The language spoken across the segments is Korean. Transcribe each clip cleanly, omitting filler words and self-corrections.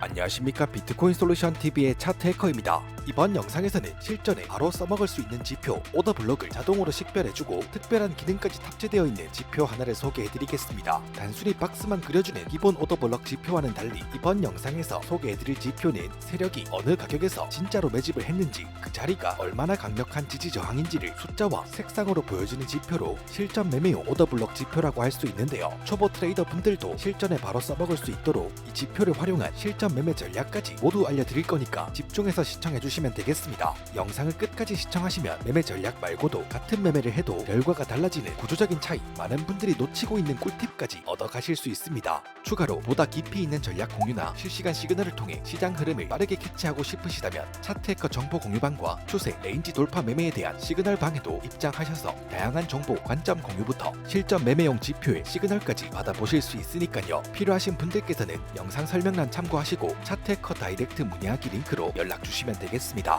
안녕하십니까. 비트코인 솔루션 TV의 차트 해커입니다. 이번 영상에서는 실전에 바로 써먹을 수 있는 지표 오더 블록을 자동으로 식별해주고 특별한 기능까지 탑재되어 있는 지표 하나를 소개해드리겠습니다. 단순히 박스만 그려주는 기본 오더 블록 지표와는 달리 이번 영상에서 소개해드릴 지표는 세력이 어느 가격에서 진짜로 매집을 했는지 그 자리가 얼마나 강력한 지지 저항인지를 숫자와 색상으로 보여주는 지표로 실전 매매용 오더 블록 지표라고 할 수 있는데요. 초보 트레이더 분들도 실전에 바로 써먹을 수 있도록 이 지표를 활용한 실전 매매 전략까지 모두 알려드릴 거니까 집중해서 시청해주시면 되겠습니다. 영상을 끝까지 시청하시면 매매 전략 말고도 같은 매매를 해도 결과가 달라지는 구조적인 차이, 많은 분들이 놓치고 있는 꿀팁까지 얻어가실 수 있습니다. 추가로 보다 깊이 있는 전략 공유나 실시간 시그널을 통해 시장 흐름을 빠르게 캐치하고 싶으시다면 차트 해커 정보 공유방과 추세, 레인지 돌파 매매에 대한 시그널 방에도 입장하셔서 다양한 정보, 관점 공유부터 실전 매매용 지표의 시그널까지 받아보실 수 있으니까요. 필요하신 분들께서는 영상 설명란 참고하시고 차트 해커 다이렉트 문의하기 링크로 연락 주시면 되겠습니다.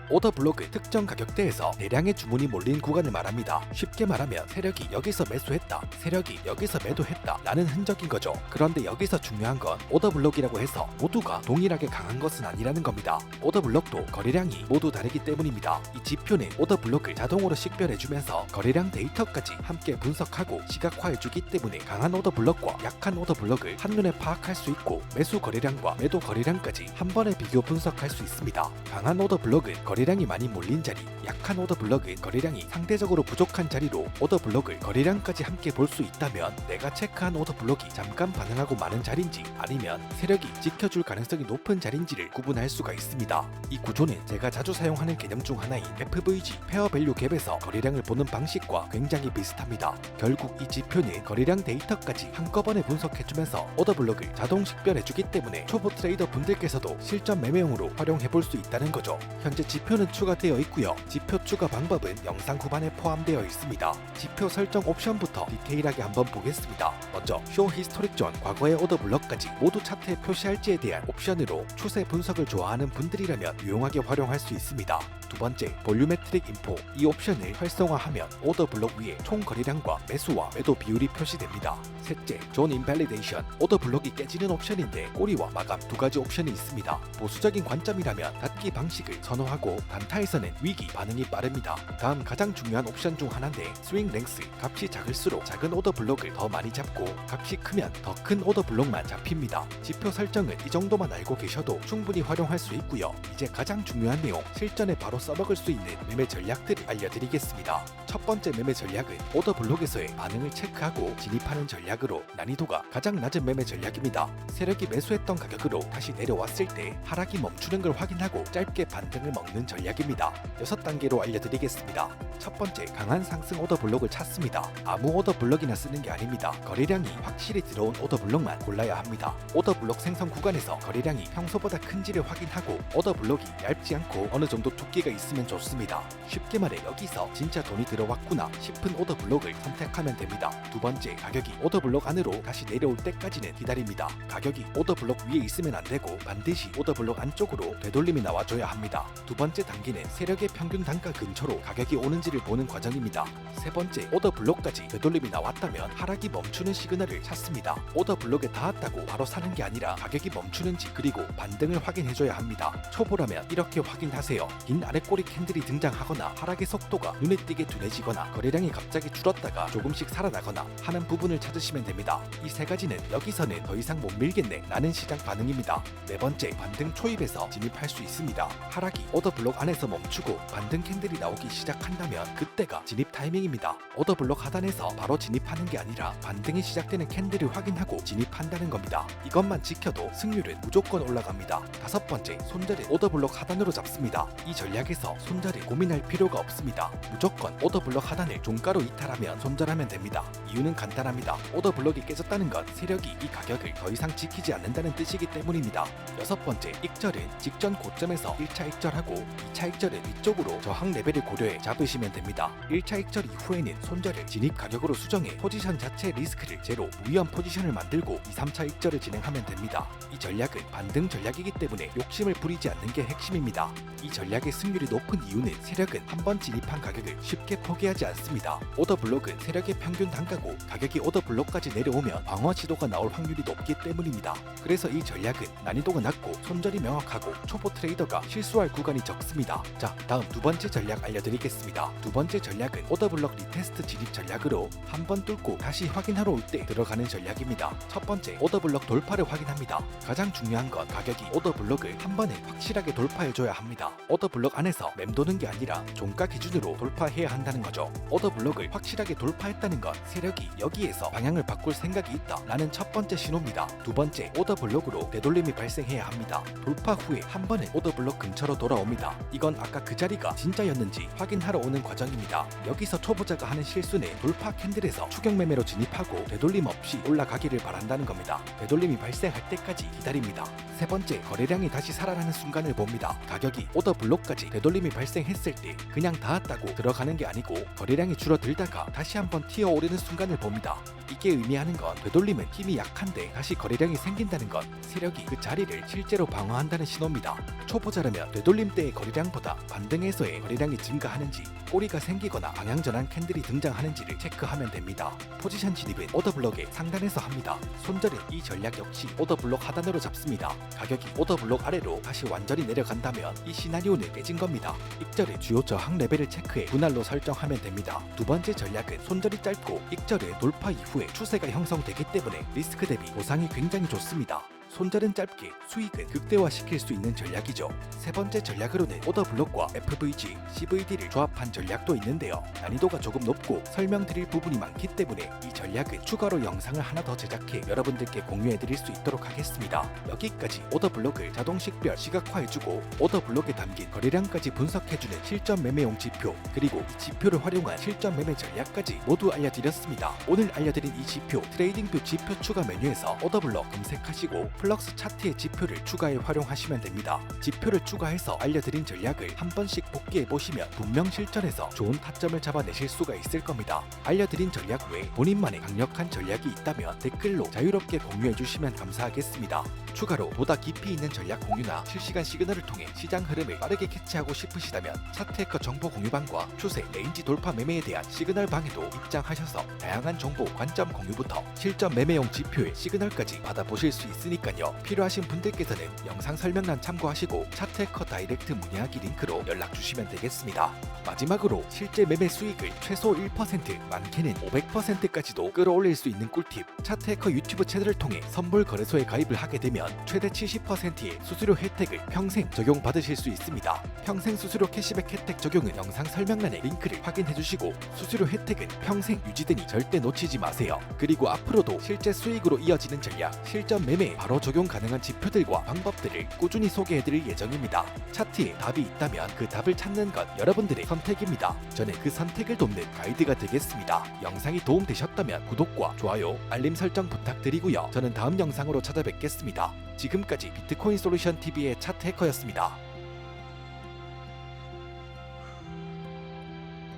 오더 블록은 특정 가격대에서 대량의 주문이 몰린 구간을 말합니다. 쉽게 말하면 세력이 여기서 매수했다, 세력이 여기서 매도했다 라는 흔적인 거죠. 그런데 여기서 중요한 건 오더 블록이라고 해서 모두가 동일하게 강한 것은 아니라는 겁니다. 오더 블록도 거래량이 모두 다르기 때문입니다. 이 지표는 오더 블록을 자동으로 식별해주면서 거래량 데이터까지 함께 분석하고 시각화해주기 때문에 강한 오더 블록과 약한 오더 블록을 한눈에 파악할 수 있고 매수 거래량과 매도 거래량까지 한 번에 비교 분석할 수 있습니다. 강한 오더 블록은 거래량이 많이 몰린 자리, 약한 오더 블록은 거래량이 상대적으로 부족한 자리로 오더 블록을 거래량까지 함께 볼 수 있다면 내가 체크한 오더 블록이 잠깐 반응하고 마는 자리인지 아니면 세력이 지켜줄 가능성이 높은 자리인지를 구분할 수가 있습니다. 이 구조는 제가 자주 사용하는 개념 중 하나인 FVG, 페어 밸류 갭에서 거래량을 보는 방식과 굉장히 비슷합니다. 결국 이 지표는 거래량 데이터까지 한꺼번에 분석해주면서 오더 블록을 자동 식별해주기 때문에 초보 트레이더 분들께서도 실전 매매용으로 활용해볼 수 있다는 거죠. 현재 지표는 추가되어 있고요. 지표 추가 방법은 영상 후반에 포함되어 있습니다. 지표 설정 옵션부터 디테일하게 한번 보겠습니다. 먼저 쇼 히스토릭 존, 과거의 오더 블록까지 모두 차트에 표시할지에 대한 옵션으로 추세 분석을 좋아하는 분들이라면 유용하게 활용할 수 있습니다. 두 번째, 볼류메트릭 인포. 이 옵션을 활성화하면 오더 블록 위에 총 거래량과 매수와 매도 비율이 표시됩니다. 셋째, 존 인밸리데이션. 오더 블록이 깨지는 옵션인데 꼬리와 마감 두 가지 옵션이 있습니다. 보수적인 관점이라면 닫기 방식을 선호하고 단타에서는 위기 반응이 빠릅니다. 다음 가장 중요한 옵션 중 하나인데 스윙 랭스. 값이 작을수록 작은 오더 블록을 더 많이 잡고 값이 크면 더 큰 오더 블록만 잡힙니다. 지표 설정은 이 정도만 알고 계셔도 충분히 활용할 수 있고요. 이제 가장 중요한 내용, 실전에 바로 써먹을 수 있는 매매 전략들을 알려드리겠습니다. 첫 번째 매매 전략은 오더 블록에서의 반응을 체크하고 진입하는 전략으로 난이도가 가장 낮은 매매 전략입니다. 세력이 매수했던 가격으로 다시 내려왔을 때 하락이 멈추는 걸 확인하고 짧게 반등을 먹는 전략입니다. 6단계로 알려드리겠습니다. 첫 번째, 강한 상승 오더 블록을 찾습니다. 아무 오더 블록이나 쓰는 게 아닙니다. 거래량이 확실히 들어온 오더 블록만 골라야 합니다. 오더 블록 생성 구간에서 거래량이 평소보다 큰지를 확인하고 오더 블록이 얇지 않고 어느 정도 두께가 있으면 좋습니다. 쉽게 말해 여기서 진짜 돈이 들어왔구나 싶은 오더 블록을 선택하면 됩니다. 두 번째, 가격이 오더 블록 안으로 다시 내려올 때까지는 기다립니다. 가격이 오더 블록 위에 있으면 안 되고 반드시 오더 블록 안쪽으로 되돌림이 나와줘야 합니다. 두 번째 단계는 세력의 평균 단가 근처로 가격이 오는지를 보는 과정입니다. 세 번째, 오더 블록까지 되돌림이 나왔다면 하락이 멈추는 시그널을 찾습니다. 오더 블록에 닿았다고 바로 사는 게 아니라 가격이 멈추는지 그리고 반등을 확인해줘야 합니다. 초보라면 이렇게 확인하세요. 긴 아랫꼬리 캔들이 등장하거나 하락의 속도가 눈에 띄게 둔해지거나 거래량이 갑자기 줄었다가 조금씩 살아나거나 하는 부분을 찾으시면 됩니다. 이 세 가지는 여기서는 더 이상 못 밀겠네 라는 시장 반응입니다. 네 번째, 반등 초입에서 진입할 수 있습니다. 하락이 오더 블록 안에서 멈추고 반등 캔들이 나오기 시작한다면 그때가 진입 타이밍입니다. 오더 블록 하단에서 바로 진입하는 게 아니라 반등이 시작되는 캔들을 확인하고 진입한다는 겁니다. 이것만 지켜도 승률은 무조건 올라갑니다. 다섯 번째, 손절은 오더 블록 하단으로 잡습니다. 이 전략에서 손절을 고민할 필요가 없습니다. 무조건 오더 블록 하단을 종가로 이탈하면 손절하면 됩니다. 이유는 간단합니다. 오더 블록이 깨졌다는 건 세력이 이 가격을 더 이상 지키지 않는다는 뜻이기 때문입니다. 여섯 번째, 익절은 직전 고점에서 1차 익절하고 되고 2차 익절은 위쪽으로 저항 레벨을 고려해 잡으시면 됩니다. 1차 익절 이후에는 손절을 진입 가격으로 수정해 포지션 자체 리스크를 제로 무위험 포지션을 만들고 2, 3차 익절을 진행하면 됩니다. 이 전략은 반등 전략이기 때문에 욕심을 부리지 않는 게 핵심입니다. 이 전략의 승률이 높은 이유는 세력은 한번 진입한 가격을 쉽게 포기하지 않습니다. 오더블록은 세력의 평균 단가고 가격이 오더블록까지 내려오면 방어 시도가 나올 확률이 높기 때문입니다. 그래서 이 전략은 난이도가 낮고 손절이 명확하고 초보 트레이더가 실수할 구간이 적습니다. 자, 다음 두 번째 전략 알려드리겠습니다. 두 번째 전략은 오더블록 리테스트 진입 전략으로 한번 뚫고 다시 확인하러 올 때 들어가는 전략입니다. 첫 번째, 오더블록 돌파를 확인합니다. 가장 중요한 건 가격이 오더블록을 한 번에 확실하게 돌파해줘야 합니다. 오더블록 안에서 맴도는 게 아니라 종가 기준으로 돌파해야 한다는 거죠. 오더블록을 확실하게 돌파했다는 건 세력이 여기에서 방향을 바꿀 생각이 있다 라는 첫 번째 신호입니다. 두 번째, 오더블록으로 되돌림이 발생해야 합니다. 돌파 후에 한 번은 오더블록 근처로 돌아옵니다. 이건 아까 그 자리가 진짜였는지 확인하러 오는 과정입니다. 여기서 초보자가 하는 실수는 돌파 캔들에서 추격 매매로 진입하고 되돌림 없이 올라가기를 바란다는 겁니다. 되돌림이 발생할 때까지 기다립니다. 세 번째, 거래량이 다시 살아나는 순간을 봅니다. 가격이 오더블록까지 되돌림이 발생했을 때 그냥 닿았다고 들어가는 게 아니고 거래량이 줄어들다가 다시 한번 튀어오르는 순간을 봅니다. 이게 의미하는 건 되돌림은 힘이 약한데 다시 거래량이 생긴다는 건 세력이 그 자리를 실제로 방어한다는 신호입니다. 초보자라면 되돌림 때의 거래량보다 반등에서의 거래량이 증가하는지 꼬리가 생기거나 방향전환 캔들이 등장하는지를 체크하면 됩니다. 포지션 진입은 오더블록의 상단에서 합니다. 손절은 이 전략 역시 오더블록 하단으로 잡습니다. 가격이 오더블록 아래로 다시 완전히 내려간다면 이 시나리오는 깨진 겁니다. 익절의 주요 저항 레벨을 체크해 분할로 설정하면 됩니다. 두 번째 전략은 손절이 짧고 익절의 돌파 이후에 추세가 형성되기 때문에 리스크 대비 보상이 굉장히 좋습니다. 손절은 짧게 수익은 극대화시킬 수 있는 전략이죠. 세 번째 전략으로는 오더블록과 FVG, CVD를 조합한 전략도 있는데요. 난이도가 조금 높고 설명드릴 부분이 많기 때문에 이 전략은 추가로 영상을 하나 더 제작해 여러분들께 공유해드릴 수 있도록 하겠습니다. 여기까지 오더블록을 자동식별 시각화해주고 오더블록에 담긴 거래량까지 분석해주는 실전 매매용 지표, 그리고 이 지표를 활용한 실전 매매 전략까지 모두 알려드렸습니다. 오늘 알려드린 이 지표, 트레이딩뷰 지표 추가 메뉴에서 오더블록 검색하시고 플럭스 차트의 지표를 추가해 활용하시면 됩니다. 지표를 추가해서 알려드린 전략을 한 번씩 복귀해보시면 분명 실전에서 좋은 타점을 잡아내실 수가 있을 겁니다. 알려드린 전략 외에 본인만의 강력한 전략이 있다면 댓글로 자유롭게 공유해주시면 감사하겠습니다. 추가로 보다 깊이 있는 전략 공유나 실시간 시그널을 통해 시장 흐름을 빠르게 캐치하고 싶으시다면 차트해커 정보 공유방과 추세, 레인지 돌파 매매에 대한 시그널 방에도 입장하셔서 다양한 정보, 관점 공유부터 실전 매매용 지표의 시그널까지 받아보실 수 있으니까요. 필요하신 분들께서는 영상 설명란 참고하시고 차트해커 다이렉트 문의하기 링크로 연락 주시면 되겠습니다. 마지막으로 실제 매매 수익을 최소 1%, 많게는 500%까지도 끌어올릴 수 있는 꿀팁, 차트해커 유튜브 채널을 통해 선물 거래소에 가입을 하게 되면 최대 70%의 수수료 혜택을 평생 적용받으실 수 있습니다. 평생 수수료 캐시백 혜택 적용은 영상 설명란에 링크를 확인해 주시고 수수료 혜택은 평생 유지되니 절대 놓치지 마세요. 그리고 앞으로도 실제 수익으로 이어지는 전략, 실전 매매에 바로 적용 가능한 지표들과 방법들을 꾸준히 소개해드릴 예정입니다. 차트에 답이 있다면 그 답을 찾는 건 여러분들의 선택입니다. 저는 그 선택을 돕는 가이드가 되겠습니다. 영상이 도움되셨다면 구독과 좋아요, 알림 설정 부탁드리고요. 저는 다음 영상으로 찾아뵙겠습니다. 지금까지 비트코인 솔루션 TV의 차트 해커였습니다.